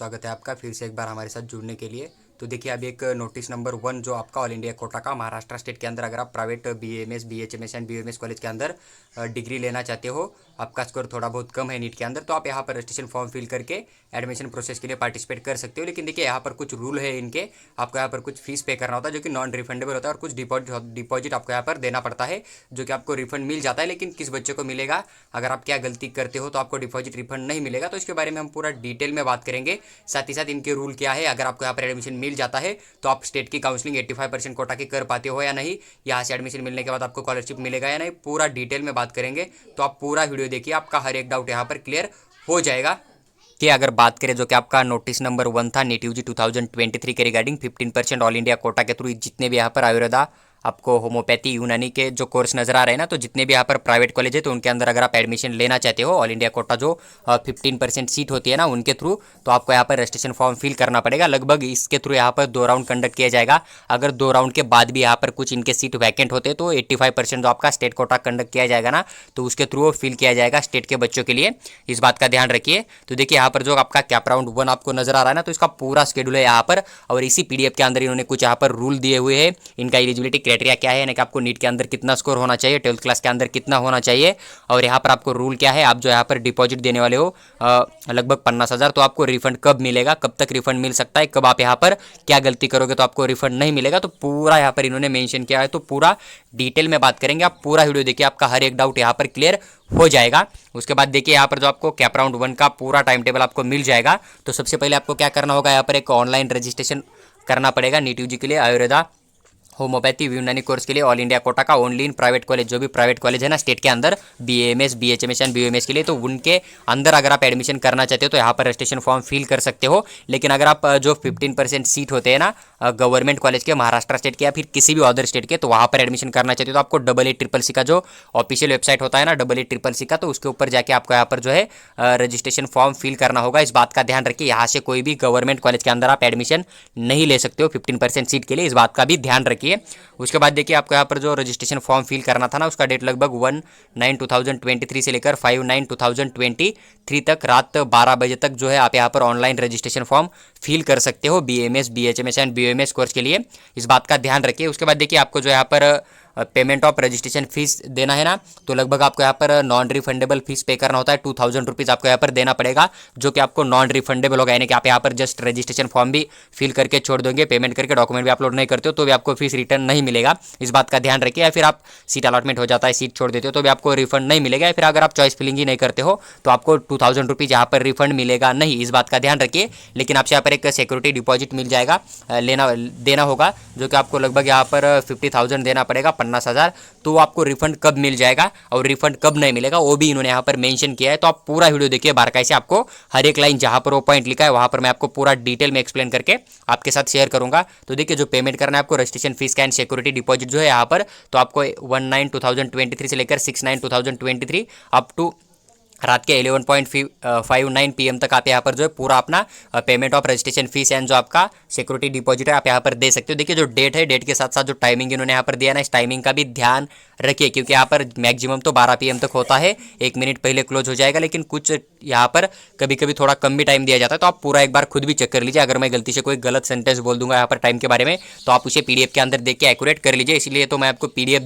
स्वागत है आपका फिर से एक बार हमारे साथ जुड़ने के लिए। तो देखिए अभी एक नोटिस नंबर 1 जो आपका ऑल इंडिया कोटा का महाराष्ट्र स्टेट के अंदर अगर आप private BMS BHMS and BMS college के अंदर डिग्री लेना चाहते हो, आपका स्कोर थोड़ा बहुत कम है नीट के अंदर, तो आप यहाँ पर रजिस्ट्रेशन फॉर्म फिल करके एडमिशन प्रोसेस के लिए पार्टिसिपेट कर सकते हो। लेकिन देखिए यहाँ पर कुछ रूल है इनके, आपको यहाँ पर कुछ फीस पे करना होता है जो कि नॉन रिफंडेबल होता है, और कुछ डिपॉजिट आपको यहाँ पर देना पड़ता है जो कि आपको रिफंड मिल जाता है। लेकिन किस बच्चे को मिलेगा, अगर आप क्या गलती करते हो तो आपको डिपॉजिट रिफंड नहीं मिलेगा। तो इसके बारे में हम पूरा डिटेल में बात करेंगे, साथ ही साथ इनके रूल क्या है, अगर आपको यहाँ पर एडमिशन मिल जाता है तो आप स्टेट की काउंसलिंग 85% कोटा की कर पाते हो या नहीं, यहाँ से एडमिशन मिलने के बाद आपको स्कॉलरशिप मिलेगा या नहीं, पूरा डिटेल में बात करेंगे। तो आप पूरा वीडियो देखिए, आपका हर एक डाउट यहाँ पर क्लियर हो जाएगा। कि अगर बात करें जो कि आपका नोटिस नंबर 1 था नीट यूजी 2023 के रिगार्डिंग 15% ऑल इंडिया कोटा के थ्रू जितने भी यहाँ पर आयुर्वेदा, आपको होम्योपैथी, यूनानी के जो कोर्स नजर आ रहे हैं ना, तो जितने भी यहाँ पर प्राइवेट कॉलेज है तो उनके अंदर अगर आप एडमिशन लेना चाहते हो, ऑल इंडिया कोटा जो 15% सीट होती है ना उनके थ्रू, तो आपको यहाँ पर रजिस्ट्रेशन फॉर्म फिल करना पड़ेगा। लगभग इसके थ्रू यहाँ पर 2 राउंड कंडक्ट किया जाएगा। अगर 2 राउंड के बाद भी यहाँ पर कुछ इनके सीट वैकेंट होते तो 85% जो आपका स्टेट कोटा कंडक्ट किया जाएगा ना, तो उसके थ्रू वो फिल किया जाएगा स्टेट के बच्चों के लिए। इस बात का ध्यान रखिए। तो देखिए यहाँ पर जो आपका कैप राउंड 1 आपको नजर आ रहा है ना, तो इसका पूरा शेड्यूल है यहाँ पर, और इसी पीडीएफ के अंदर इन्होंने कुछ यहाँ पर रूल दिए हुए हैं। इनका एलिजिबिलिटी क्राइटेरिया क्या है, यानी कि आपको नीट के अंदर कितना स्कोर होना चाहिए, 12th क्लास के अंदर कितना होना चाहिए, और यहाँ पर आपको रूल क्या है, आप जो यहाँ पर डिपॉजिट देने वाले हो लगभग 50,000, तो आपको रिफंड कब मिलेगा, कब तक रिफंड मिल सकता है, कब आप यहाँ पर क्या गलती करोगे तो आपको रिफंड नहीं मिलेगा, तो पूरा यहाँ पर इन्होंने मेंशन किया है। तो पूरा डिटेल में बात करेंगे, आप पूरा वीडियो देखिए, आपका हर एक डाउट यहाँ पर क्लियर हो जाएगा। उसके बाद देखिए यहाँ पर जो आपको कैप राउंड 1 का पूरा टाइम टेबल आपको मिल जाएगा। तो सबसे पहले आपको क्या करना होगा, यहाँ पर एक ऑनलाइन रजिस्ट्रेशन करना पड़ेगा नीट यूजी के लिए, आयुर्वेदा, होम्योपैथी, यूनानी कोर्स के लिए ऑल इंडिया कोटा का ओनली इन प्राइवेट कॉलेज, जो भी प्राइवेट कॉलेज है ना स्टेट के अंदर, बीएमएस बीएचएमएस एंड बीएमएस के लिए, तो उनके अंदर अगर आप एडमिशन करना चाहते हो तो यहाँ पर रजिस्ट्रेशन फॉर्म फिल कर सकते हो। लेकिन अगर आप जो 15% सीट होते हैं ना गवर्नमेंट कॉलेज के, महाराष्ट्र स्टेट के या फिर किसी भी अदर स्टेट के, तो वहाँ पर एडमिशन करना चाहते हो तो आपको AA CCC का जो ऑफिशियल वेबसाइट होता है ना, AA CCC का, तो उसके ऊपर जाके आपको यहाँ पर जो है रजिस्ट्रेशन फॉर्म फिल करना होगा। इस बात का ध्यान रखिए, यहाँ से कोई भी गवर्नमेंट कॉलेज के अंदर आप एडमिशन नहीं ले सकते हो 15% सीट के लिए, इस बात का भी ध्यान रखिए। उसके बाद देखिए आपको यहाँ पर जो रजिस्ट्रेशन फॉर्म फिल करना था ना, उसका डेट लगभग 1/9/2023 से लेकर 5/9/2023 तक रात 12 बजे तक जो है आप यहाँ पर ऑनलाइन रजिस्ट्रेशन फॉर्म फिल कर सकते हो BMS BHMS and BMS course के लिए, इस बात का ध्यान रखिए। उसके बाद देखिए आपको जो यहाँ पर पेमेंट ऑफ रजिस्ट्रेशन फीस देना है ना, तो लगभग आपको यहाँ पर नॉन रिफंडेबल फीस पे करना होता है, 2000 रुपीज़ आपको यहाँ पर देना पड़ेगा, जो कि आपको नॉन रिफंडेबल होगा, यानी कि आप यहाँ पर जस्ट रजिस्ट्रेशन फॉर्म भी फिल करके छोड़ दोगे, पेमेंट करके डॉक्यूमेंट भी अपलोड नहीं करते हो तो भी आपको फीस रिटर्न नहीं मिलेगा, इस बात का ध्यान रखिए। या फिर आप सीट अलॉटमेंट हो जाता है, सीट छोड़ देते हो तो भी आपको रिफंड नहीं मिलेगा, या फिर अगर आप चॉइस फिलिंग ही नहीं करते हो तो आपको 2000 रुपीज़ यहाँ पर रिफंड मिलेगा नहीं, इस बात का ध्यान रखिए। लेकिन आपसे यहाँ पर एक सिक्योरिटी डिपॉजिट मिल जाएगा, देना होगा, जो कि आपको लगभग यहाँ पर 50,000 देना पड़ेगा, 50,000। तो आपको रिफंड कब मिल जाएगा और रिफंड कब नहीं मिलेगा वो भी इन्होंने यहाँ पर मेंशन किया है। तो आप पूरा वीडियो देखिए बारकाई से, आपको हर एक लाइन जहाँ पर वो पॉइंट लिखा है वहाँ पर मैं आपको पूरा डिटेल में एक्सप्लेन करके आपके साथ शेयर करूंगा। तो देखिए जो पेमेंट करना है आपको रजिस्ट्रेशन फीस का एंड सिक्योरिटी डिपॉजिट जो है यहाँ पर, तो आपको 1/9/2023 से लेकर 6/9/2023 अप टू रात के 11:59 PM तक आप यहाँ पर जो है पूरा अपना payment of registration fees and जो आपका सिक्योरिटी डिपॉजिट है आप यहाँ पर दे सकते हो। देखिए जो डेट है, डेट के साथ साथ जो टाइमिंग इन्होंने यहाँ पर दिया ना, इस टाइमिंग का भी ध्यान रखिए, क्योंकि यहाँ पर मैक्सिमम तो 12 PM तक होता है, 1 मिनट पहले क्लोज हो जाएगा, लेकिन कुछ यहाँ पर कभी कभी थोड़ा कम भी टाइम दिया जाता है। तो आप पूरा एक बार खुद भी चेक कर लीजिए, अगर मैं गलती से कोई गलत सेंटेंस बोल दूंगा यहाँ पर टाइम के बारे में तो आप उसे पीडीएफ के अंदर देख के एक्यूरेट कर लीजिए, इसलिए तो मैं आपको पीडीएफ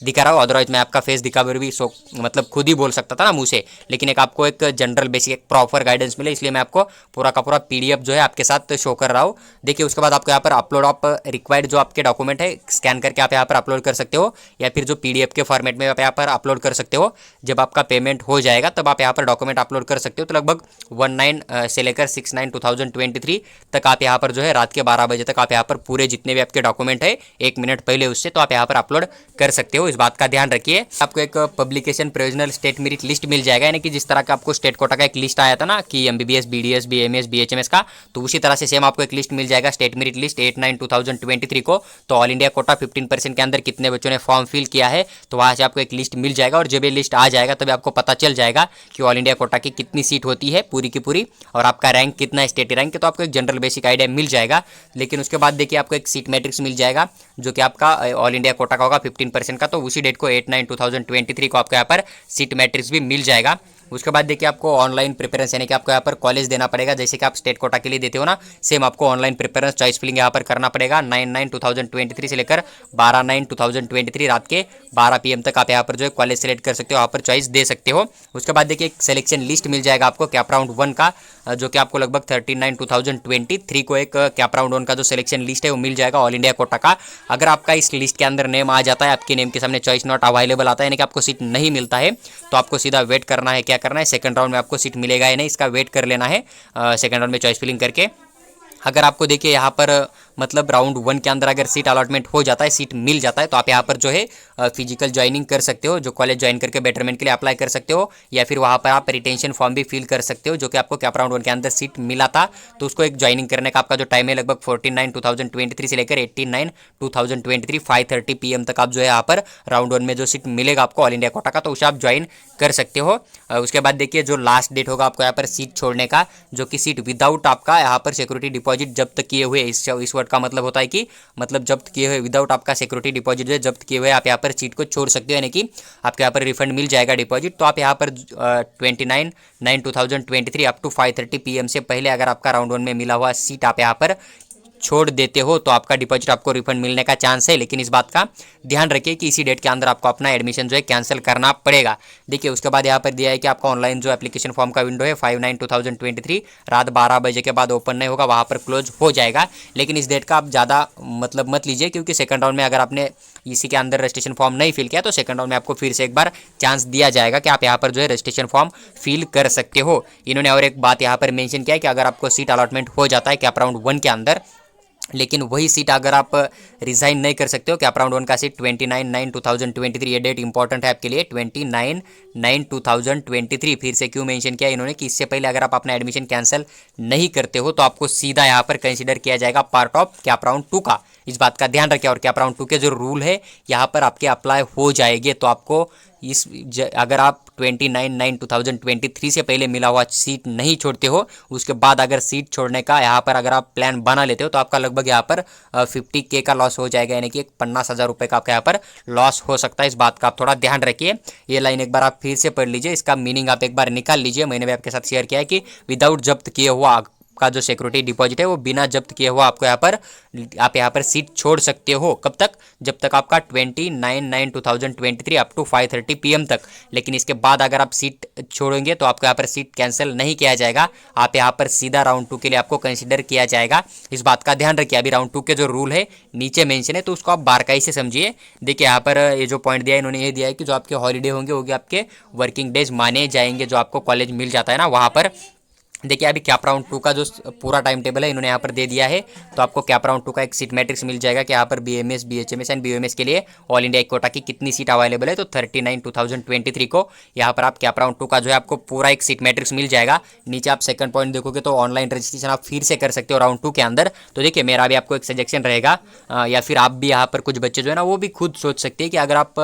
दिखा रहा हूँ, अदरवाइज मैं आपका फेस दिखाकर भी मतलब खुद ही बोल सकता था ना मुँह से, लेकिन एक आपको एक जनरल बेसिक एक प्रॉपर गाइडेंस मिले, इसलिए मैं आपको पूरा का पूरा पीडीएफ जो है आपके साथ शो कर रहा हूँ। देखिए उसके बाद आपको यहाँ पर अपलोड ऑफ रिक्वायर्ड जो आपके डॉक्यूमेंट है स्कैन करके आप यहाँ पर अपलोड कर सकते हो, या फिर जो पीडीएफ के फॉर्मेट में आप यहाँ पर अपलोड कर सकते हो। जब आपका पेमेंट हो जाएगा तब आप यहाँ पर डॉक्यूमेंट अपलोड कर सकते हो। तो लगभग 19 से लेकर 6/9/2023 तक आप यहाँ पर जो है रात के 12 बजे तक आप यहाँ पर पूरे जितने भी आपके डॉक्यूमेंट है 1 मिनट पहले उससे तो आप यहाँ पर अपलोड कर सकते हो, इस बात का ध्यान रखिए। आपको एक publication provisional state merit list मिल जाएगा, यानी कि जिस तरह का आपको स्टेट कोटा का एक लिस्ट आया था ना कि एमबीबीएस बीडीएस बीएमएस बीएचएमएस का, तो उसी तरह से सेम आपको एक लिस्ट मिल जाएगा स्टेट मेरिट लिस्ट 8/9/2023 को। तो ऑल इंडिया कोटा 15% के अंदर कितने बच्चों ने फॉर्म फिल किया है तो वहाँ से आपको एक लिस्ट मिल जाएगा, और जब ये लिस्ट आ जाएगा तभी आपको पता चल जाएगा कि ऑल इंडिया कोटा की कितनी सीट होती है पूरी की पूरी, और आपका रैंक कितना है स्टेट रैंक के, तो आपको एक जनरल बेसिक आइडिया मिल जाएगा। लेकिन उसके बाद देखिए आपको एक सीट मैट्रिक्स मिल जाएगा जो कि आपका ऑल इंडिया कोटा का होगा 15% का, तो उसी डेट को 8/9/2023 को आपको यहाँ पर सीट मैट्रिक्स भी मिल जाएगा। उसके बाद देखिए आपको ऑनलाइन प्रेफरेंस यानी कि आपको यहाँ पर कॉलेज देना पड़ेगा, जैसे कि आप स्टेट कोटा के लिए देते हो ना, सेम आपको ऑनलाइन प्रेफरेंस चॉइस फिलिंग यहाँ पर करना पड़ेगा। 9/9/2023 से लेकर 12/9/2023 रात के 12 PM तक आप यहाँ पर जो है कॉलेज सेलेक्ट कर सकते हो, यहाँ पर चॉइस दे सकते हो। उसके बाद देखिए एक सिलेक्शन लिस्ट मिल जाएगा आपको कैप राउंड 1 का, जो कि आपको लगभग 13/9/2023 को एक कैप राउंड 1 का जो सिलेक्शन लिस्ट है वो मिल जाएगा ऑल इंडिया कोटा का। अगर आपका इस लिस्ट के अंदर नेम आ जाता है, आपके नेम के सामने चॉइस नॉट अवेलेबल आता है, यानी कि आपको सीट नहीं मिलता है, तो आपको सीधा वेट करना है। क्या करना है, सेकंड राउंड में आपको सीट मिलेगा या नहीं, इसका वेट कर लेना है सेकंड राउंड में चॉइस फिलिंग करके। अगर आपको देखिए यहाँ पर मतलब राउंड 1 के अंदर अगर सीट अलॉटमेंट हो जाता है, सीट मिल जाता है, तो आप यहाँ पर जो है फिजिकल ज्वाइनिंग कर सकते हो, जो कॉलेज ज्वाइन करके बेटरमेंट के लिए अप्लाई कर सकते हो, या फिर वहाँ पर आप रिटेंशन फॉर्म भी फिल कर सकते हो, जो कि आपको कैप राउंड 1 के अंदर सीट मिला था। तो उसको एक ज्वाइनिंग करने का आपका जो टाइम है लगभग 14/9/2023 से लेकर 18/9/2023 5:30 PM तक आप जो है यहाँ पर राउंड 1 में जो सीट मिलेगा आपको ऑल इंडिया कोटा का, तो उसे आप ज्वाइन कर सकते हो। उसके बाद देखिए जो लास्ट डेट होगा आपको यहाँ पर सीट छोड़ने का, जो कि सीट विदाउट आपका यहाँ पर सिक्योरिटी डिपॉजिट जब्त किए हुए, इस वर्ड का मतलब होता है कि मतलब जब्त किए हुए, विदाउट आपका सिक्योरिटी डिपॉजिट जो है जब्त किए हुए आप यहाँ पर सीट को छोड़ सकते हो, यानी कि आपको यहाँ पर रिफंड मिल जाएगा डिपॉजिट। तो आप यहाँ पर 29/9/2023 अप टू 5:30 PM से पहले अगर आपका राउंड 1 में मिला हुआ सीट आप यहाँ पर छोड़ देते हो, तो आपका डिपॉजिट आपको रिफंड मिलने का चांस है। लेकिन इस बात का ध्यान रखिए कि इसी डेट के अंदर आपको अपना एडमिशन जो है कैंसिल करना पड़ेगा। देखिए उसके बाद यहाँ पर दिया है कि आपका ऑनलाइन जो एप्लीकेशन फॉर्म का विंडो है 5/9/2023 रात 12 बजे के बाद ओपन नहीं होगा, वहाँ पर क्लोज हो जाएगा। लेकिन इस डेट का आप ज़्यादा मतलब मत लीजिए, क्योंकि सेकंड राउंड में अगर आपने इसी के अंदर रजिस्ट्रेशन फॉर्म नहीं फिल किया, तो सेकंड राउंड में आपको फिर से एक बार चांस दिया जाएगा कि आप यहाँ पर जो है रजिस्ट्रेशन फॉर्म फिल कर सकते हो। इन्होंने और एक बात यहाँ पर मेंशन किया है कि अगर आपको सीट अलॉटमेंट हो जाता है कैप राउंड 1 के अंदर, लेकिन वही सीट अगर आप रिज़ाइन नहीं कर सकते हो, कैप राउंड 1 का सीट 29/9/2023, ये डेट इंपॉर्टेंट है आपके लिए, 29/9/2023। फिर से क्यों मेंशन किया इन्होंने कि इससे पहले अगर आप अपना एडमिशन कैंसिल नहीं करते हो, तो आपको सीधा यहाँ पर कंसिडर किया जाएगा पार्ट ऑफ कैप राउंड 2 का। इस बात का ध्यान रखें। और कैप राउंड 2 के जो रूल है यहाँ पर आपके अप्लाई हो जाएंगे, तो आपको अगर आप 29/9/2023 से पहले मिला हुआ सीट नहीं छोड़ते हो, उसके बाद अगर सीट छोड़ने का यहाँ पर अगर आप प्लान बना लेते हो, तो आपका लगभग यहाँ पर 50K का लॉस हो जाएगा, यानी कि 50,000 रुपये का आपका यहाँ पर लॉस हो सकता है। इस बात का आप थोड़ा ध्यान रखिए। ये लाइन एक बार आप फिर से पढ़ लीजिए, इसका मीनिंग आप एक बार निकाल लीजिए। मैंने भी आपके साथ शेयर किया है कि विदाउट जब्त किए हुआ का जो सिक्योरिटी डिपॉजिट है वो बिना जब्त किए हुआ आपको आप यहाँ पर सीट छोड़ सकते हो। कब तक? जब तक आपका 29/9/2023 अप टू 5:30 PM तक। लेकिन इसके बाद अगर आप सीट छोड़ेंगे तो आपको यहाँ पर सीट कैंसिल नहीं किया जाएगा, आप यहाँ पर सीधा राउंड 2 के लिए आपको कंसिडर किया जाएगा। इस बात का ध्यान रखिए। अभी राउंड 2 के जो रूल है नीचे मेंशन है, तो उसको आप बारकाई से समझिए। देखिए यहाँ पर ये जो पॉइंट दिया है इन्होंने ये दिया है कि जो आपके हॉलीडे होंगे वो आपके वर्किंग डेज माने जाएंगे, जो आपको कॉलेज मिल जाता है ना वहाँ पर। देखिए अभी कैप राउंड 2 का जो पूरा टाइम टेबल है इन्होंने यहाँ पर दे दिया है, तो आपको कैप राउंड 2 का एक सीट मैट्रिक्स मिल जाएगा कि यहाँ पर BMS BHMS एंड BUMS के लिए ऑल इंडिया कोटा की कितनी सीट अवेलेबल है। तो 39/2023 को यहाँ पर आप कैप राउंड 2 का जो है आपको पूरा एक सीट मैट्रिक्स मिल जाएगा। नीचे आप सेकंड पॉइंट देखोगे तो ऑनलाइन रजिस्ट्रेशन आप फिर से कर सकते हो राउंड 2 के अंदर। तो देखिए मेरा भी आपको एक सजेशन रहेगा, या फिर आप भी यहाँ पर कुछ बच्चे जो है ना वो भी खुद सोच सकते हैं कि अगर आप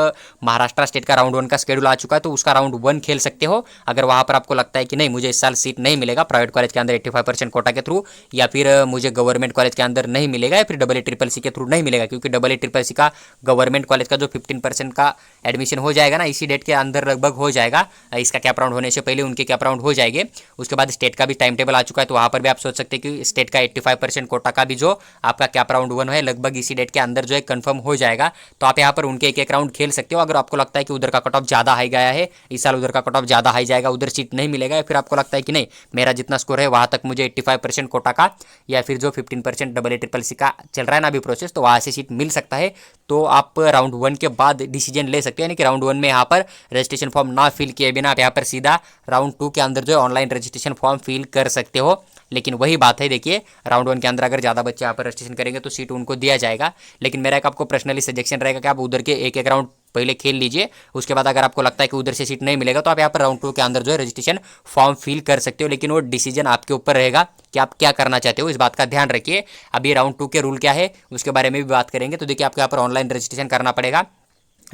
महाराष्ट्र स्टेट का राउंड 1 का शेड्यूल आ चुका है तो उसका राउंड 1 खेल सकते हो। अगर वहाँ पर आपको लगता है कि नहीं मुझे इस साल सीट नहीं मिलेगा प्राइवेट कॉलेज के अंदर 85% कोटा के थ्रू, या फिर मुझे गवर्नमेंट कॉलेज के अंदर नहीं मिलेगा, या फिर EECC के थ्रू नहीं मिलेगा, क्योंकि EECC का गवर्नमेंट कॉलेज का जो 15% का एडमिशन हो जाएगा ना इसी डेट के अंदर लगभग हो जाएगा। इसका कैप राउंड होने से पहले उनके कैप राउंड हो जाएंगे। उसके बाद स्टेट का भी टाइम टेबल आ चुका है, तो वहाँ पर भी आप सोच सकते हैं कि स्टेट का 85% कोटा का भी जो आपका कैप राउंड 1 है लगभग इसी डेट के अंदर जो है कन्फर्म हो जाएगा। तो आप यहाँ पर उनके एक राउंड खेल सकते हो। अगर आपको लगता है कि उधर का कट ऑफ ज़्यादा हाई गया है इस साल, उधर का कट ऑफ ज़्यादा हाई जाएगा, उधर सीट नहीं मिलेगा, या फिर आपको लगता है कि नहीं मेरा जितना स्कोर है वहाँ तक मुझे 85% कोटा का या फिर जो 15% EECC का चल रहा है ना अभी प्रोसेस, तो वहाँ से सीट मिल सकता है। तो आप राउंड 1 के बाद डिसीजन ले सकते हो, यानी कि राउंड 1 में यहाँ पर रजिस्ट्रेशन फॉर्म ना फिल किए बिना आप यहाँ पर सीधा राउंड 2 के अंदर जो है ऑनलाइन रजिस्ट्रेशन फॉर्म फिल कर सकते हो। लेकिन वही बात है, देखिए राउंड 1 के अंदर अगर ज़्यादा बच्चे यहाँ पर रजिस्ट्रेशन करेंगे तो सीट उनको दिया जाएगा। लेकिन मेरा एक आपको पर्सनली सजेशन रहेगा कि आप उधर के एक राउंड पहले खेल लीजिए। उसके बाद अगर आपको लगता है कि उधर से सीट नहीं मिलेगा तो आप यहाँ पर राउंड 2 के अंदर जो है रजिस्ट्रेशन फॉर्म फिल कर सकते हो। लेकिन वो डिसीजन आपके ऊपर रहेगा कि आप क्या करना चाहते हो, इस बात का ध्यान रखिए। अभी राउंड 2 के रूल क्या है उसके बारे में भी बात करेंगे। तो देखिए आपको यहाँ पर ऑनलाइन रजिस्ट्रेशन करना पड़ेगा।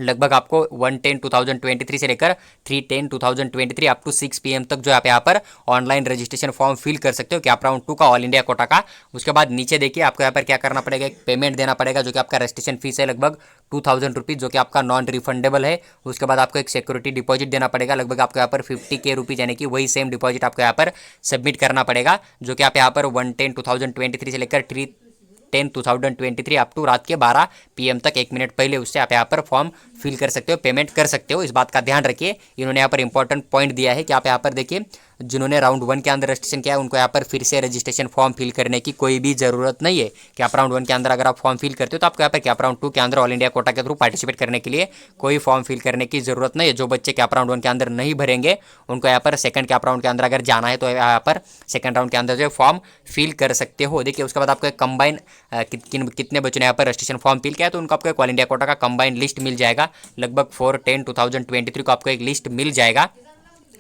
लगभग आपको 1/10/2023 से लेकर 3/10/2023 अप टू 6 PM तक जो आप यहाँ पर ऑनलाइन रजिस्ट्रेशन फॉर्म फिल कर सकते हो कैप राउंड 2 का ऑल इंडिया कोटा का। उसके बाद नीचे देखिए आपको यहाँ पर क्या करना पड़ेगा, एक पेमेंट देना पड़ेगा जो कि आपका रजिस्ट्रेशन फीस है लगभग 2000 रुपीज़, जो कि आपका नॉन रिफंडेबल है। उसके बाद आपको एक सिक्योरिटी डिपॉजिट देना पड़ेगा लगभग आपको यहाँ पर 50K रुपीज़, यानी कि वही सेम डिपॉजिट आपको यहाँ पर सबमिट करना पड़ेगा, जो कि आप यहाँ पर 1/10/2023 से लेकर 3/10/2023 अप टू रात के 12 PM तक 1 मिनट पहले उससे आप यहाँ पर फॉर्म फिल कर सकते हो, पेमेंट कर सकते हो। इस बात का ध्यान रखिए। इन्होंने यहाँ पर इंपॉर्टेंट पॉइंट दिया है कि आप यहाँ पर देखिए जिन्होंने राउंड 1 के अंदर रजिस्ट्रेशन किया है उनको यहाँ पर फिर से रजिस्ट्रेशन फॉर्म फिल करने की कोई भी ज़रूरत नहीं है। कैप राउंड 1 के अंदर अगर आप फॉर्म फिल करते हो तो आपको यहाँ पर कैप राउंड 2 के अंदर ऑल इंडिया कोटा के थ्रू पार्टिसिपेट करने के लिए कोई फॉर्म फिल करने की ज़रूरत नहीं है। जो बच्चे कैप राउंड 1 के अंदर नहीं भरेंगे उनको यहाँ पर सेकंड कैप राउंड के अंदर अगर जाना है तो यहाँ पर सेकंड राउंड के अंदर जो फॉर्म फिल कर सकते हो। देखिए उसके बाद आपको एक कंबाइन कितने बच्चों ने यहाँ पर रजिस्ट्रेशन फॉर्म फिल किया है तो उनको आपको एक ऑल इंडिया कोटा का कंबाइन लिस्ट मिल जाएगा लगभग 4/10/2023 को आपको एक लिस्ट मिल जाएगा।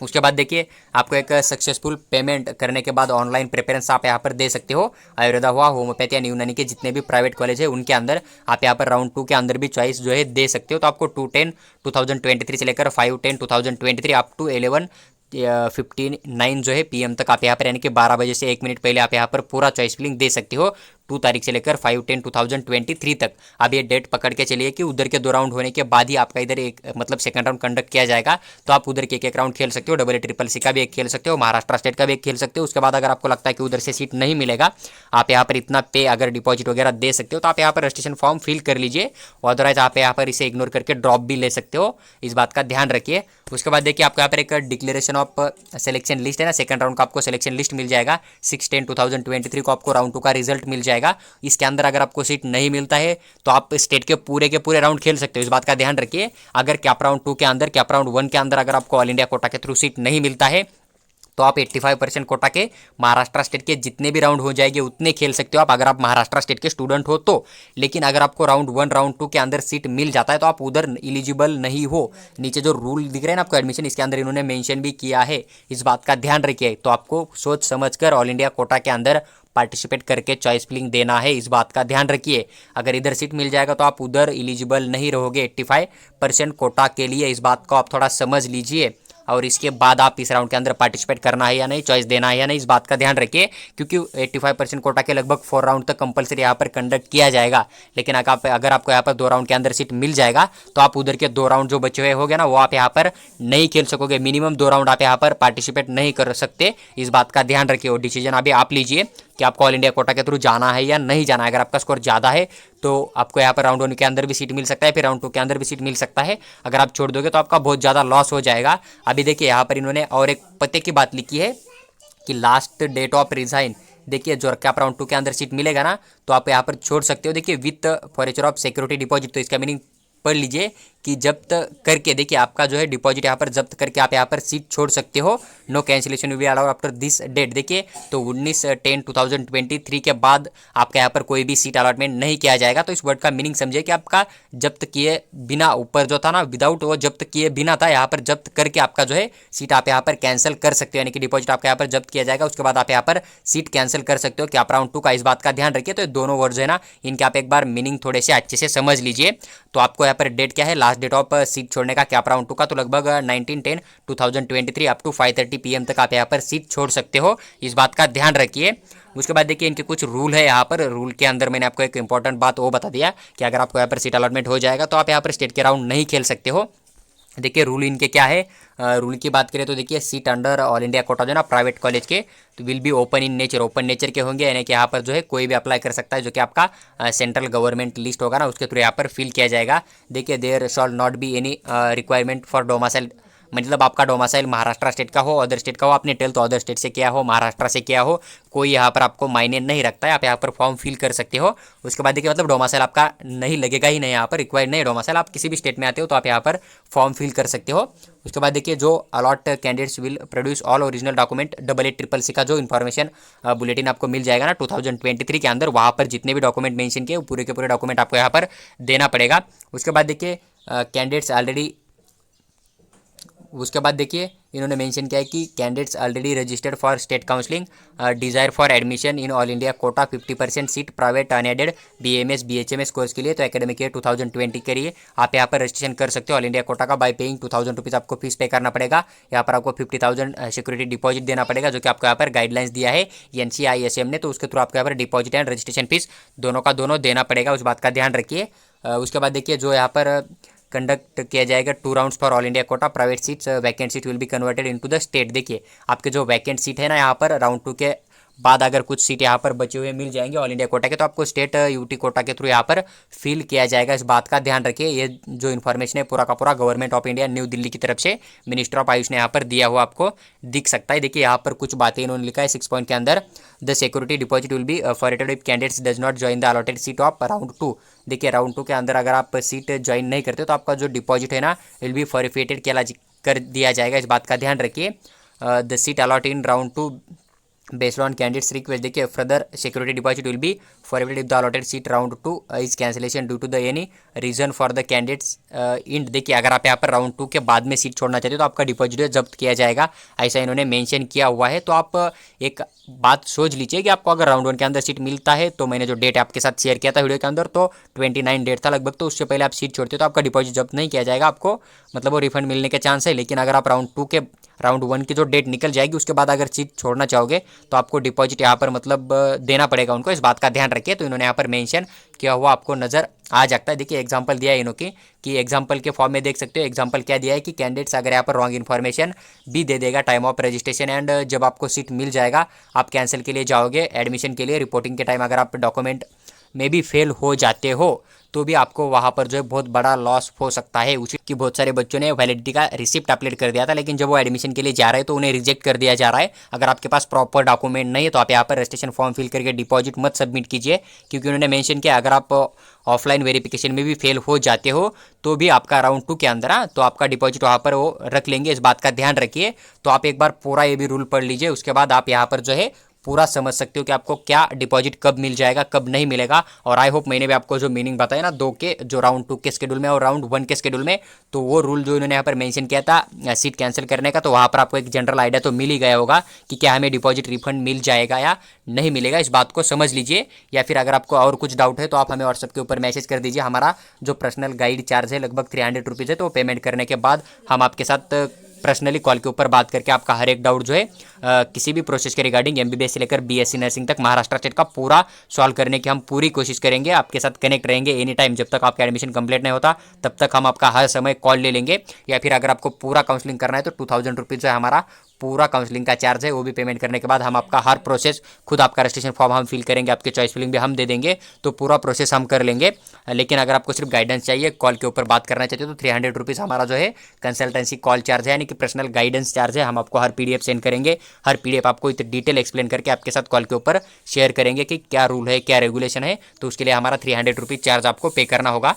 उसके बाद देखिए आपको एक सक्सेसफुल पेमेंट करने के बाद ऑनलाइन प्रेफरेंस आप यहाँ पर दे सकते हो। आयुर्वेदा हुआ, होम्योपैथी या यूनानी के जितने भी प्राइवेट कॉलेज है उनके अंदर आप यहाँ पर राउंड 2 के अंदर भी चॉइस जो है दे सकते हो। तो आपको 2/10/2023 से लेकर 5/10/2023 अप टू 11:59 जो है PM तक आप यहाँ पर, यानी कि 12 बजे से 1 मिनट पहले आप यहाँ पर पूरा चॉइस फिलिंग दे सकते हो 2 तारीख से लेकर 5/10/2023 तक। अब ये डेट पकड़ के चलिए कि उधर के 2 राउंड होने के बाद ही आपका इधर एक मतलब सेकंड राउंड कंडक्ट किया जाएगा, तो आप उधर के एक राउंड खेल सकते हो। AA-CCC का भी एक खेल सकते हो, महाराष्ट्र स्टेट का भी एक खेल सकते हो। उसके बाद अगर आपको लगता है कि उधर से सीट नहीं मिलेगा, आप यहाँ पर इतना पे अगर डिपॉजिट वगैरह दे सकते हो तो आप यहाँ पर रजिस्ट्रेशन फॉर्म फिल कर लीजिए। अदरवाइज आप यहाँ पर इसे इग्नोर करके ड्रॉप भी ले सकते हो, इस बात का ध्यान रखिए। उसके बाद देखिए आपको यहाँ पर एक डिक्लेरेशन ऑफ सिलेक्शन लिस्ट है ना, सेकंड राउंड का आपको सिलेक्शन लिस्ट मिल जाएगा 6/10/2023 को आपको राउंड 2 का रिजल्ट मिल जाएगा। इसके अंदर अगर आपको सीट नहीं मिलता है तो आप स्टेट के पूरे राउंड खेल सकते हो, इस बात का ध्यान रखिए। अगर कैप राउंड 2 के अंदर, कैप राउंड 1 के अंदर अगर आपको ऑल इंडिया कोटा के थ्रू सीट नहीं मिलता है तो आप 85% कोटा के महाराष्ट्र स्टेट के जितने भी राउंड हो जाएंगे उतने खेल सकते हो आप, अगर आप महाराष्ट्र स्टेट के स्टूडेंट हो तो। लेकिन अगर आपको राउंड 1 राउंड 2 के अंदर सीट मिल जाता है तो आप उधर एलिजिबल नहीं हो। नीचे जो रूल दिख रहे हैं ना आपको एडमिशन, इसके अंदर इन्होंने मेंशन भी किया है, इस बात का ध्यान रखिए। तो आपको सोच समझ कर ऑल इंडिया कोटा के अंदर पार्टिसिपेट करके चॉइस फिलिंग देना है, इस बात का ध्यान रखिए। अगर इधर सीट मिल जाएगा तो आप उधर एलिजिबल नहीं रहोगे 85% कोटा के लिए, इस बात को आप थोड़ा समझ लीजिए। और इसके बाद आप इस राउंड के अंदर पार्टिसिपेट करना है या नहीं, चॉइस देना है या नहीं, इस बात का ध्यान रखिए। क्योंकि 85% कोटा के लगभग 4 राउंड तक कंपलसरी यहाँ पर कंडक्ट किया जाएगा। लेकिन अगर आपको यहाँ पर 2 राउंड के अंदर सीट मिल जाएगा तो आप उधर के 2 राउंड जो बचे हुए हो गए ना वो आप यहाँ पर नहीं खेल सकोगे। मिनिमम 2 राउंड आप यहाँ पर पार्टिसिपेट नहीं कर सकते, इस बात का ध्यान रखिए। और डिसीजन अभी आप लीजिए कि आपको ऑल इंडिया कोटा के थ्रू जाना है या नहीं जाना है। अगर आपका स्कोर ज़्यादा है तो आपको यहाँ पर राउंड 1 के अंदर भी सीट मिल सकता है, फिर राउंड 2 के अंदर भी सीट मिल सकता है। अगर आप छोड़ दोगे तो आपका बहुत ज़्यादा लॉस हो जाएगा। अभी देखिए यहाँ पर इन्होंने और एक पते की बात लिखी है कि लास्ट डेट ऑफ रिजाइन। देखिए जो कैप राउंड 2 के अंदर सीट मिलेगा ना तो आप यहाँ पर छोड़ सकते हो। देखिए विथ फॉरेचर ऑफ सिक्योरिटी डिपॉजिट, तो इसका मीनिंग पढ़ लीजिए कि जब्त करके, देखिए आपका जो है डिपॉजिट यहाँ पर जब्त करके आप यहाँ पर सीट छोड़ सकते हो। No cancellation we allowed after this date. देखिए तो 19/10/2023 के बाद आपका यहाँ पर कोई भी सीट अलॉटमेंट नहीं किया जाएगा। तो इस वर्ड का मीनिंग समझिए कि आपका जब्त किए बिना, ऊपर जो था ना विदाउट, वो जब्त किए बिना था, यहाँ पर जब्त करके आपका जो है सीट आप यहाँ पर कैंसिल कर सकते हो, यानी कि डिपॉजिट आपका यहाँ पर जब्त किया जाएगा, उसके बाद आप यहाँ पर सीट कैंसिल कर सकते हो कैप राउंड 2 का, इस बात का ध्यान रखिए। तो दोनों वर्ड है ना, इनके आप एक बार मीनिंग थोड़े से अच्छे से समझ लीजिए। तो आपको यहाँ पर डेट क्या है, लास्ट डेट ऑफ सीट छोड़ने का कैप राउंड 2 का, तो लगभग 19/10/2023 अप टू 5:30 PM तक आप यहाँ पर सीट छोड़ सकते हो, इस बात का ध्यान रखिए। उसके बाद देखिए इनके कुछ रूल है यहाँ पर। रूल के अंदर मैंने आपको एक इंपॉर्टेंट बात वो बता दिया कि अगर आपको यहाँ पर सीट अलॉटमेंट हो जाएगा तो आप यहाँ पर स्टेट के राउंड नहीं खेल सकते हो। देखिए रूल इनके क्या है, रूल की बात करें तो देखिए seat under all India Kota जो ना प्राइवेट कॉलेज के तो will be open in nature, open nature के होंगे, यानी कि यहाँ पर जो है कोई भी अप्लाई कर सकता है, जो कि आपका सेंट्रल गवर्नमेंट लिस्ट होगा ना उसके थ्रू यहाँ पर फिल किया जाएगा। देखिए there shall not be any requirement for domicile, मतलब आपका डोमासाइल महाराष्ट्र स्टेट का हो, अदर स्टेट का हो, आपने 12th अदर स्टेट से किया हो, महाराष्ट्र से किया हो, कोई यहाँ पर आपको मायने नहीं रखता है, आप यहाँ पर फॉर्म फिल कर सकते हो। उसके बाद देखिए मतलब डोमासाइल आपका नहीं लगेगा ही नहीं, यहाँ पर रिक्वायर्ड नहीं है डोमासाइल, आप किसी भी स्टेट में आते हो तो आप यहाँ पर फॉर्म फिल कर सकते हो। उसके बाद देखिए जो allot candidates will produce all original document, AA-CCC का जो इन्फॉर्मेशन बुलेटिन आपको मिल जाएगा ना 2023 के अंदर, वहाँ पर जितने भी डॉक्यूमेंट मेंशन किए पूरे के पूरे डॉक्यूमेंट आपको यहाँ पर देना पड़ेगा। उसके बाद देखिए कैंडिडेट्स ऑलरेडी उसके बाद देखिए इन्होंने मेंशन किया है कि candidates already registered for state counselling desire for admission in all India Kota 50% seat private unaided BAMS BHMS course के लिए। तो एकेडमिक ईयर 2020 के लिए आप यहाँ पर रजिस्ट्रेशन कर सकते हो ऑल इंडिया कोटा का बाय पेइंग 2000 रुपीज़ आपको फीस पे करना पड़ेगा। यहाँ पर आपको 50,000 सिक्योरिटी डिपॉजिट देना पड़ेगा, जो कि आपको यहाँ पर गाइडलाइंस दिया है NCISM ने। तो उसके थ्रू आपको यहाँ पर डिपॉजिट एंड रजिस्ट्रेशन फीस दोनों का दोनों देना पड़ेगा, उस बात का ध्यान रखिए। उसके बाद देखिए जो यहाँ पर कंडक्ट किया जाएगा 2 rounds for all India Kota private seats vacant seat will be converted into the state. देखिए आपके जो वैकेंट सीट है ना, यहाँ पर राउंड 2 के बाद अगर कुछ सीट यहाँ पर बचे हुए मिल जाएंगे ऑल इंडिया कोटा के, तो आपको स्टेट UT कोटा के थ्रू यहाँ पर फिल किया जाएगा, इस बात का ध्यान रखिए। ये जो इन्फॉर्मेशन है पूरा का पूरा government of India new Delhi की तरफ से मिनिस्टर ऑफ आयुष ने यहाँ पर दिया हुआ आपको दिख सकता है। देखिए यहाँ पर कुछ बातें इन्होंने लिखा है 6 पॉइंट के अंदर, the security deposit will be forwarded if candidates does not join the allotted seat of round 2। देखिए राउंड 2 के अंदर अगर आप सीट ज्वाइन नहीं करते तो आपका जो डिपॉजिट है ना विल बी फॉरफिटेड कर दिया जाएगा, इस बात का ध्यान रखिए। The seat a lot in round 2 based on candidates request। देखिए further security deposit will be forfeited if the allotted seat round 2 is cancellation due to the any reason for the candidates int। देखिए अगर आप यहाँ पर round 2 के बाद में seat छोड़ना चाहते हो तो आपका डिपॉजिट जब्त किया जाएगा, ऐसा इन्होंने मेंशन किया हुआ है। तो आप एक बात सोच लीजिए कि आपको अगर राउंड 1 के अंदर सीट मिलता है, तो मैंने जो डेट आपके साथ शेयर किया था वीडियो के अंदर तो 29 डेट था लगभग, तो उससे पहले आप सीट छोड़ते हो तो आपका डिपॉजिट जब्त नहीं किया जाएगा, आपको मतलब वो रिफंड मिलने के चांस है। लेकिन अगर आप राउंड 1 की जो डेट निकल जाएगी उसके बाद अगर सीट छोड़ना चाहोगे तो आपको डिपॉजिट यहाँ पर मतलब देना पड़ेगा उनको, इस बात का ध्यान रखिए। तो इन्होंने यहाँ पर मेंशन किया हुआ आपको नज़र आ जाता है। देखिए एग्जांपल दिया है इन्होंने कि एग्जांपल के फॉर्म में देख सकते हो, एग्जांपल क्या दिया है कि कैंडिडेट्स अगर यहाँ पर रॉन्ग इन्फॉर्मेशन भी दे देगा टाइम ऑफ रजिस्ट्रेशन एंड जब आपको सीट मिल जाएगा आप कैंसिल के लिए जाओगे एडमिशन के लिए, रिपोर्टिंग के टाइम अगर आप डॉक्यूमेंट में भी फेल हो जाते हो तो भी आपको वहाँ पर जो है बहुत बड़ा लॉस हो सकता है। उसी कि बहुत सारे बच्चों ने वैलिडिटी का रिसिप्ट अपलोड कर दिया था, लेकिन जब वो एडमिशन के लिए जा रहे हैं तो उन्हें रिजेक्ट कर दिया जा रहा है। अगर आपके पास प्रॉपर डॉक्यूमेंट नहीं है तो आप यहाँ पर रजिस्ट्रेशन फॉर्म फिल करके डिपॉजिट मत सबमिट कीजिए, क्योंकि उन्होंने मेंशन किया अगर आप ऑफलाइन वेरिफिकेशन में भी फेल हो जाते हो तो भी आपका राउंड 2 के अंदर तो आपका डिपॉजिट वहाँ पर वो रख लेंगे, इस बात का ध्यान रखिए। तो आप एक बार पूरा ये भी रूल पढ़ लीजिए, उसके बाद आप यहाँ पर जो है पूरा समझ सकते हो कि आपको क्या डिपॉजिट कब मिल जाएगा कब नहीं मिलेगा। और आई होप मैंने भी आपको जो मीनिंग बताया ना 2 के, जो राउंड 2 के शेड्यूल में और राउंड 1 के शेड्यूल में, तो वो रूल जो इन्होंने यहाँ पर मेंशन किया था सीट कैंसिल करने का, तो वहाँ पर आपको एक जनरल आइडिया तो मिल ही गया होगा कि क्या हमें डिपॉजिट रिफंड मिल जाएगा या नहीं मिलेगा, इस बात को समझ लीजिए। या फिर अगर आपको और कुछ डाउट है तो आप हमें व्हाट्सएप के ऊपर मैसेज कर दीजिए। हमारा जो पर्सनल गाइड चार्ज है लगभग 300 रुपीज़ है, तो पेमेंट करने के बाद हम आपके साथ पर्सनली कॉल के ऊपर बात करके आपका हर एक डाउट जो है किसी भी प्रोसेस के रिगार्डिंग MBBS से लेकर BSc नर्सिंग तक महाराष्ट्र स्टेट का पूरा सॉल्व करने की हम पूरी कोशिश करेंगे। आपके साथ कनेक्ट रहेंगे एनी टाइम, जब तक आपका एडमिशन कंप्लीट नहीं होता तब तक हम आपका हर समय कॉल ले लेंगे। या फिर अगर आपको पूरा काउंसलिंग करना है तो 2000 रुपीज़ जो है हमारा पूरा काउंसलिंग का चार्ज है, वो भी पेमेंट करने के बाद हम आपका हर प्रोसेस खुद आपका रजिस्ट्रेशन फॉर्म हम फिल करेंगे, आपके चॉइस फिलिंग भी हम दे देंगे, तो पूरा प्रोसेस हम कर लेंगे। लेकिन अगर आपको सिर्फ गाइडेंस चाहिए, कॉल के ऊपर बात करना चाहते हो तो 300 रुपीज़ हमारा जो है कंसल्टेंसी कॉल चार्ज है, यानी कि पर्सनल गाइडेंस चार्ज है। हम आपको हर PDF सेंड करेंगे, हर PDF आपको डिटेल एक्सप्लेन करके आपके साथ कॉल के ऊपर शेयर करेंगे कि क्या रूल है क्या रेगुलेशन है, तो उसके लिए हमारा 300 रुपीज़ चार्ज आपको पे करना होगा।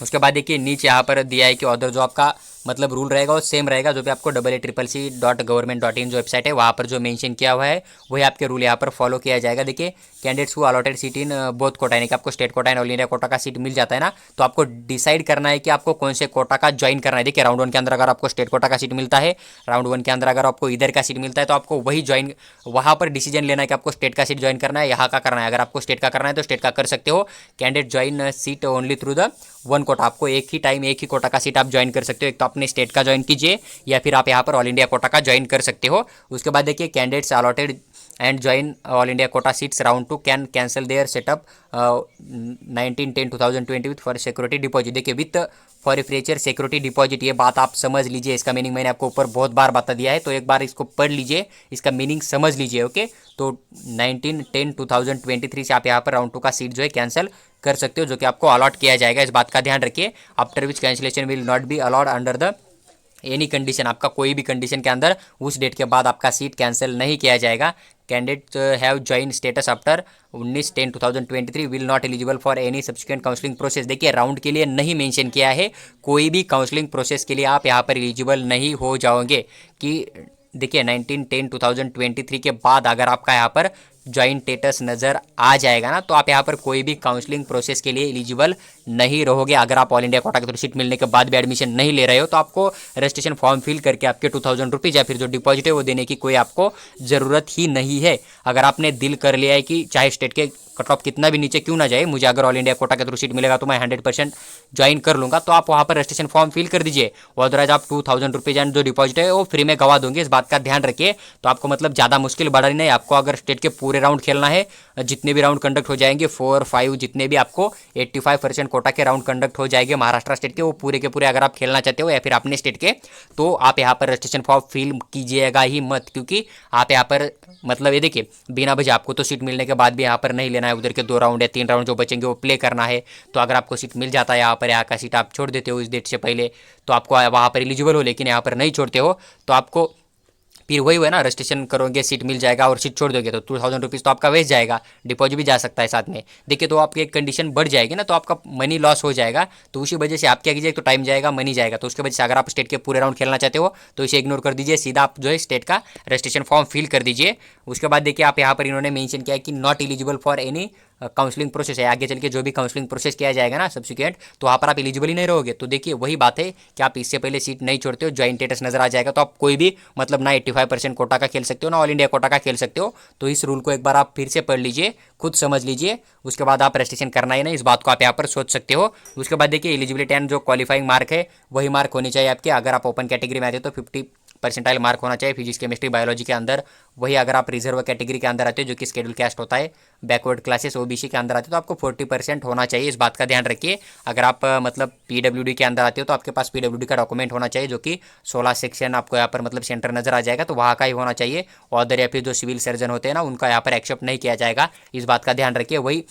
उसके बाद देखिए नीचे यहाँ पर दिया है कि अदर जो आपका मतलब रूल रहेगा वो सेम रहेगा, जो भी आपको AA.CC.government.in जो वेबसाइट है वहाँ पर जो मेंशन किया हुआ है वही आपके रूल यहाँ पर फॉलो किया जाएगा। देखिए कैंडिडेट्स को allotted seat in both quota, यानी कि आपको state quota and all India quota का सीट मिल जाता है ना, तो आपको डिसाइड करना है कि आपको कौन से कोटा का ज्वाइन करना है। देखिए राउंड 1 के अंदर अगर आपको स्टेट कोटा का सीट मिलता है, राउंड 1 के अंदर अगर आपको इधर का सीट मिलता है तो आपको वही ज्वाइन, वहाँ पर डिसीजन लेना है कि आपको स्टेट का सीट ज्वाइन करना है यहाँ का करना है। अगर आपको स्टेट का करना है तो स्टेट का कर सकते हो। Candidate join seat only through the 1 quota, आपको एक ही टाइम एक ही कोटा का सीट आप ज्वाइन कर सकते हो, एक तो अपने स्टेट का ज्वाइन कीजिए या फिर आप यहाँ पर ऑल इंडिया कोटा का ज्वाइन कर सकते हो। उसके बाद देखिए candidates allotted and join all India quota seats round 2 can cancel there setup 19/10/2020 with for security deposit. देखिए with for future security deposit, ये बात आप समझ लीजिए, इसका मीनिंग मैंने आपको ऊपर बहुत बार बता दिया है, तो एक बार इसको पढ़ लीजिए, इसका मीनिंग समझ लीजिए। ओके, तो 19/10/2023 से आप यहाँ पर राउंड 2 का सीट जो है कैंसिल कर सकते हो, जो कि आपको अलॉट किया जाएगा, इस बात का ध्यान रखिए। After which cancellation will not be allowed under the any condition, आपका कोई भी कंडीशन के अंदर उस डेट के बाद आपका सीट कैंसिल नहीं किया जाएगा। Candidate have join status after 19/10/2023 will not eligible for any subsequent counselling process. देखिए राउंड के लिए नहीं मेंशन किया है, कोई भी काउंसलिंग प्रोसेस के लिए आप यहाँ पर एलिजिबल नहीं हो जाओगे। कि देखिए 19/10/2023 के बाद अगर आपका यहाँ पर ज्वाइन स्टेटस नज़र आ जाएगा ना, तो आप यहाँ पर कोई भी काउंसलिंग प्रोसेस के लिए एलिजिबल नहीं रहोगे। अगर आप ऑल इंडिया कोटा के थ्रू सीट मिलने के बाद भी एडमिशन नहीं ले रहे हो तो आपको रजिस्ट्रेशन फॉर्म फिल करके आपके 2000 रुपीज़ या फिर जो डिपॉजिट है वो देने की कोई आपको ज़रूरत ही नहीं है। अगर आपने दिल कर लिया है कि चाहे स्टेट के कट ऑफ कितना भी नीचे क्यों ना जाए, मुझे अगर ऑल इंडिया कोटा के थ्रू सीट मिलेगा तो मैं 100% ज्वाइन कर लूँगा, तो आप वहाँ पर रजिस्ट्रेशन फॉर्म फिल कर दीजिए। अदरवाइज आप 2000 रुपीज़ एंड जो डिपॉजिट है वो फ्री में गवा दोगे, इस बात का ध्यान रखिए। तो आपको मतलब ज़्यादा मुश्किल बढ़ानी नहीं, आपको अगर स्टेट के पूरे राउंड खेलना है, जितने भी राउंड कंडक्ट हो जाएंगे 4, 5 जितने भी आपको 85% कोटा के राउंड कंडक्ट हो जाएंगे महाराष्ट्र स्टेट के, वो पूरे के पूरे अगर आप खेलना चाहते हो या फिर अपने स्टेट के, तो आप यहाँ पर रजिस्ट्रेशन फॉर्म फिल कीजिएगा ही मत। क्योंकि आप यहाँ पर मतलब ये देखिए बिना वजह आपको तो सीट मिलने के बाद भी यहाँ पर नहीं लेना है, उधर के 2 राउंड या 3 राउंड जो बचेंगे वो प्ले करना है। तो अगर आपको सीट मिल जाता है यहाँ का सीट आप छोड़ देते हो इस डेट से पहले, तो आपको वहाँ पर एलिजिबल हो, लेकिन यहाँ पर नहीं छोड़ते हो तो आपको फिर वही हुआ ना, रजिस्ट्रेशन करोगे सीट मिल जाएगा और सीट छोड़ दोगे तो 2000 रुपीज़ तो आपका वेस्ट जाएगा, डिपॉजिट भी जा सकता है साथ में। देखिए तो आपकी एक कंडीशन बढ़ जाएगी ना, तो आपका मनी लॉस हो जाएगा। तो उसी वजह से आप क्या कीजिए, तो टाइम जाएगा मनी जाएगा, तो उसके वजह से अगर आप स्टेट के पूरे राउंड खेलना चाहते हो तो इसे इग्नोर कर दीजिए, सीधा आप जो है स्टेट का रजिस्ट्रेशन फॉर्म फिल कर दीजिए। उसके बाद देखिए आप यहाँ पर इन्होंने मेंशन किया है कि not eligible for any counselling process है। आगे चल के जो भी काउंसलिंग प्रोसेस किया जाएगा ना सब्सिक्वेंट, तो वहाँ पर आप एलिजिबल ही नहीं रहोगे। तो देखिए वही बात है कि आप इससे पहले सीट नहीं छोड़ते हो, ज्वाइन स्टेटस नजर आ जाएगा, तो आप कोई भी मतलब ना 85% कोटा का खेल सकते हो ना ऑल इंडिया कोटा का खेल सकते हो। तो इस रूल को एक बार आप फिर से पढ़ लीजिए, खुद समझ लीजिए, उसके बाद आप रजिस्ट्रेशन करना ही नहीं, इस बात को आप यहाँ पर सोच सकते हो। उसके बाद देखिए एलिजिबिलिटी एंड जो क्वालिफाइंग मार्क है वही मार्क होनी चाहिए आपके। अगर आप ओपन कैटेगरी में आते हो तो 50% मार्क होना चाहिए फिजिक्स केमिस्ट्री बायोलॉजी के अंदर। वही अगर आप रिजर्व कैटेगरी के अंदर आते हो जो कि शेड्यूल कास्ट होता है, बैकवर्ड क्लासेस ओबीसी के अंदर आते हो तो आपको 40% होना चाहिए, इस बात का ध्यान रखिए। अगर आप मतलब पीडब्ल्यूडी के अंदर आते हो तो आपके पास पीडब्ल्यूडी का डॉक्यूमेंट होना चाहिए जो कि 16 सेक्शन आपको यहाँ पर मतलब सेंटर नजर आ जाएगा, तो वहाँ का ही होना चाहिए। ऑर्डर या फिर जो सिविल सर्जन होते हैं ना उनका यहाँ पर एक्सेप्ट नहीं किया जाएगा, इस बात का ध्यान रखिए। वही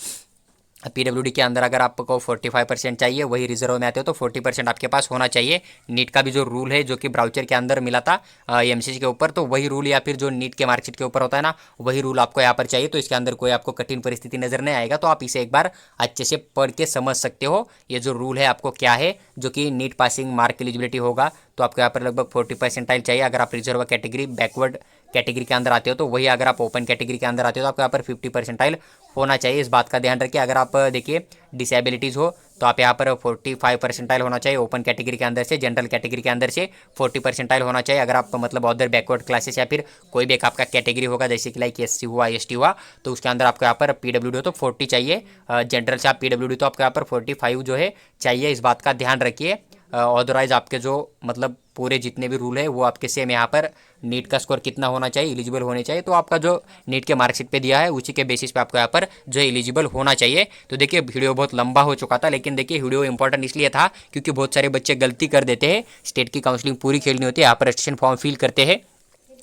पीडब्ल्यूडी के अंदर अगर आपको 45% चाहिए, वही रिजर्व में आते हो तो 40% आपके पास होना चाहिए। नीट का भी जो रूल है जो कि ब्राउचर के अंदर मिला था एमसीसी के ऊपर, तो वही रूल या फिर जो नीट के मार्कशीट के ऊपर होता है ना वही रूल आपको यहाँ पर चाहिए। तो इसके अंदर कोई आपको कठिन परिस्थिति नजर नहीं आएगा, तो आप इसे एक बार अच्छे से पढ़ के समझ सकते हो ये जो रूल है आपको क्या है, जो कि नीट पासिंग मार्क एलिजिबिलिटी होगा। तो आपको यहाँ पर लगभग 40% चाहिए अगर आप रिजर्व कैटेगरी बैकवर्ड कैटेगरी के अंदर आते हो, तो वही अगर आप ओपन कैटेगरी के अंदर आते हो तो आपको यहाँ पर 50% होना चाहिए, इस बात का ध्यान रखिए। अगर आप देखिए डिसेबिलिटीज़ हो तो आप यहाँ पर 45% होना चाहिए ओपन कैटेगरी के अंदर से, जनरल कैटेगरी के अंदर से 40% होना चाहिए। अगर आप मतलब अदर बैकवर्ड क्लासेस या फिर कोई भी एक आपका कैटेगरी होगा जैसे कि लाइक एससी हुआ एसटी हुआ, तो उसके अंदर आपको यहाँ पर पीडब्ल्यूडी हो तो 40 चाहिए, जनरल से आप पीडब्ल्यूडी तो आपको यहाँ पर 45 जो है चाहिए, इस बात का ध्यान रखिए। ऑथराइज आपके जो मतलब पूरे जितने भी रूल है वो आपके सेम यहाँ पर नीट का स्कोर कितना होना चाहिए, एलिजिबल होने चाहिए, तो आपका जो नीट के मार्कशीट पे दिया है उसी के बेसिस पे आपको यहाँ पर जो एलिजिबल होना चाहिए। तो देखिए वीडियो बहुत लंबा हो चुका था, लेकिन देखिए वीडियो इंपॉर्टेंट इसलिए था क्योंकि बहुत सारे बच्चे गलती कर देते हैं, स्टेट की काउंसलिंग पूरी खेलनी होती है, यहाँ पर रजिस्ट्रेशन फॉर्म फिल करते हैं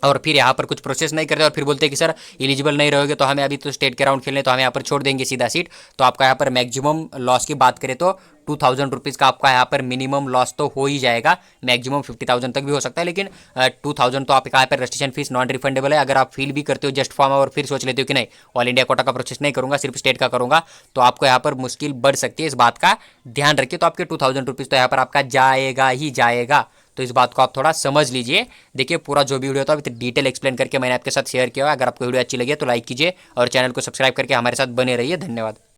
और फिर यहाँ पर कुछ प्रोसेस नहीं करते और फिर बोलते हैं कि सर एलिजिबल नहीं रहोगे तो हमें अभी तो स्टेट के राउंड खेलने तो हमें यहाँ पर छोड़ देंगे सीधा सीट। तो आपका यहाँ पर मैक्सिमम लॉस की बात करें तो 2000 रुपीज़ का आपका यहाँ पर मिनिमम लॉस तो हो ही जाएगा, मैक्सिमम 50,000 तक भी हो सकता है, लेकिन 2000 तो आपका यहाँ पर रजिस्ट्रेशन फीस नॉन रिफंडेबल है। अगर आप फील भी करते हो जस्ट फॉर्म और फिर सोच लेते हो कि नहीं ऑल इंडिया कोटा का प्रोसेस नहीं करूँगा सिर्फ स्टेट का करूँगा, तो आपको यहाँ पर मुश्किल बढ़ सकती है, इस बात का ध्यान रखिए। तो आपके 2000 रुपीज़ तो यहाँ पर आपका जाएगा ही जाएगा, तो इस बात को आप थोड़ा समझ लीजिए। देखिए पूरा जो भी वीडियो था अभी डिटेल एक्सप्लेन करके मैंने आपके साथ शेयर किया। अगर आपको वीडियो अच्छी लगी तो लाइक कीजिए और चैनल को सब्सक्राइब करके हमारे साथ बने रहिए। धन्यवाद।